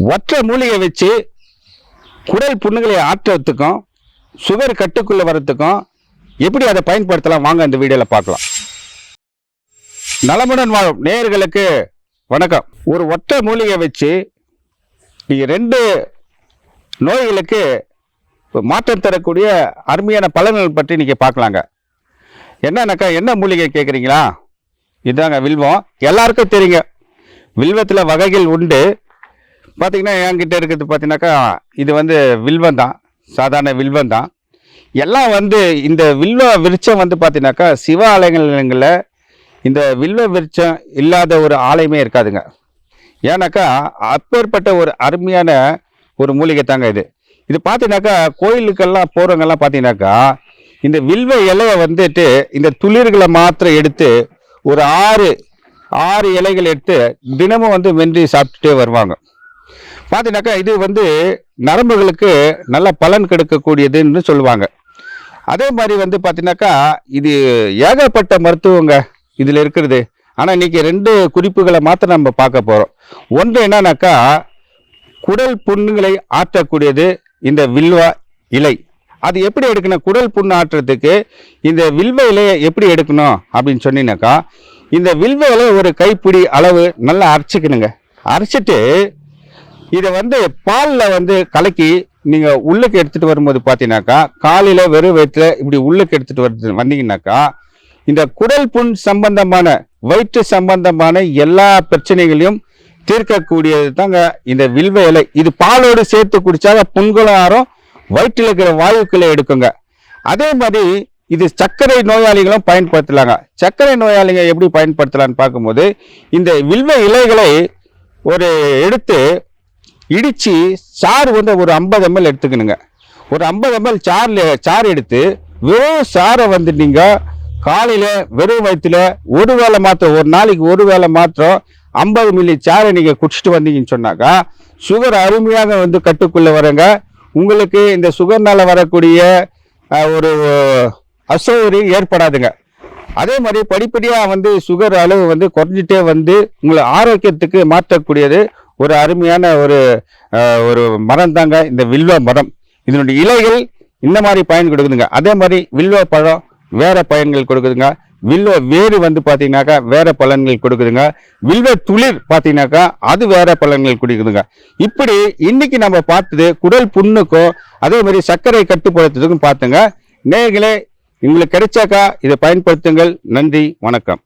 ஒற்றை மூலிகை வச்சு குடல் புண்ணுகளை ஆற்றுறதுக்கும் சுகர் கட்டுக்குள்ள வர்றதுக்கும் எப்படி அதை பயன்படுத்தலாம் வாங்க இந்த வீடியோல பார்க்கலாம். நலமுடன் வாழும் நேயர்களுக்கு வணக்கம். ஒரு ஒற்றை மூலிகை வச்சு நீங்க 2 நோய்களுக்கு மாற்றம் தரக்கூடிய அருமையான பலன்கள் பற்றி நீங்க பார்க்கலாங்க. என்னன்னாக்கா என்ன மூலிகை கேட்குறீங்களா? இதுதாங்க வில்வம். எல்லாருக்கும் தெரியுங்க, வில்வத்தில் வகைகள் உண்டு. பார்த்தீங்கன்னா என்கிட்ட இருக்கிறது பார்த்தீங்கன்னாக்கா இது வில்வம் தான், சாதாரண வில்வம் தான். எல்லாம் இந்த வில்வ விருட்சம் பார்த்தீங்கன்னாக்கா சிவ ஆலயங்களில் இந்த வில்வ விருட்சம் இல்லாத ஒரு ஆலயமே இருக்காதுங்க. ஏன்னாக்கா அப்பேற்பட்ட ஒரு அருமையான ஒரு மூலிகை தாங்க இது. இது பார்த்தீங்கன்னாக்கா கோயிலுக்கெல்லாம் போகிறவங்கெல்லாம் பார்த்தீங்கன்னாக்கா இந்த வில்வ இலையை இந்த துளிர்களை மாத்திரம் எடுத்து ஒரு 6 இலைகள் எடுத்து தினமும் மென்று சாப்பிட்டுட்டே வருவாங்க. பார்த்தீங்கன்னாக்கா இது நரம்புகளுக்கு நல்ல பலன் கிடைக்கக்கூடியதுன்னு சொல்லுவாங்க. அதே மாதிரி பார்த்தீங்கன்னாக்கா இது ஏகப்பட்ட மருத்துவங்க இதில் இருக்கிறது. ஆனால் இன்னைக்கு 2 குறிப்புகளை மாத்திரம் நம்ம பார்க்க போகிறோம். ஒன்று என்னன்னாக்கா குடல் புண்ணுகளை ஆற்றக்கூடியது இந்த வில்வ இலை. அது எப்படி எடுக்கணும்? குடல் புண்ணு ஆற்றுறதுக்கு இந்த வில்வ இலையை எப்படி எடுக்கணும் அப்படின்னு சொன்னீங்கன்னாக்கா இந்த வில்வ இலை ஒரு கைப்பிடி அளவு நல்லா அரைச்சிக்கணுங்க. அரைச்சிட்டு இதை பாலில் கலக்கி நீங்கள் உள்ளுக்கு எடுத்துகிட்டு வரும்போது பார்த்தீங்கன்னாக்கா காலையில் வெறும் வயிற்றில் இப்படி உள்ளுக்கு எடுத்துகிட்டு வந்தீங்கன்னாக்கா இந்த குடல் புண் சம்பந்தமான வயிற்று சம்பந்தமான எல்லா பிரச்சனைகளையும் தீர்க்கக்கூடியது தாங்க இந்த வில்வ இலை. இது பாலோடு சேர்த்து குடிச்சாக புண்களும் ஆறும், வயிற்றில் இருக்கிற வாயுக்களை எடுக்குங்க. அதே மாதிரி இது சர்க்கரை நோயாளிகளும் பயன்படுத்தலாங்க. சர்க்கரை நோயாளிங்க எப்படி பயன்படுத்தலான்னு பார்க்கும்போது இந்த வில்வ இலைகளை ஒரு எடுத்து இடித்து சாறு ஒரு 50 ml எடுத்துக்கணுங்க. ஒரு 50 ml சாறு எடுத்து வெறும் சாரை நீங்கள் காலையில் வெறும் வயிற்றுல ஒரு வேளை மாத்திரம், ஒரு நாளைக்கு ஒரு வேளை மாத்திரம் 50 மில்லி சாறை நீங்கள் குடிச்சிட்டு வந்தீங்கன்னு சொன்னாக்கா சுகர் அருமையாக கட்டுக்குள்ளே வரங்க. உங்களுக்கு இந்த சுகர்னால வரக்கூடிய ஒரு அசௌகரியம் ஏற்படாதுங்க. அதே மாதிரி படிப்படியாக சுகர் அளவு குறைஞ்சிட்டே உங்களை ஆரோக்கியத்துக்கு மாற்றக்கூடியது ஒரு அருமையான ஒரு மரம் தாங்க இந்த வில்வ மரம். இதனுடைய இலைகள் இந்த மாதிரி பயன் கொடுக்குதுங்க. அதே மாதிரி வில்வ பழம் வேற பயன்கள் கொடுக்குதுங்க. வில்வ வேறு பார்த்தீங்கன்னாக்கா வேற பலன்கள் கொடுக்குதுங்க. வில்வ துளிர் பார்த்தீங்கன்னாக்கா அது வேற பலன்கள் கொடுக்குதுங்க. இப்படி இன்னைக்கு நம்ம பார்த்தது குடல் புண்ணுக்கும் அதே மாதிரி சர்க்கரை கட்டுப்படுத்துறதுக்கும் பார்த்துங்க. நேயர்களே, உங்களுக்கு கிடைச்சாக்கா இதை பயன்படுத்துங்கள். நன்றி, வணக்கம்.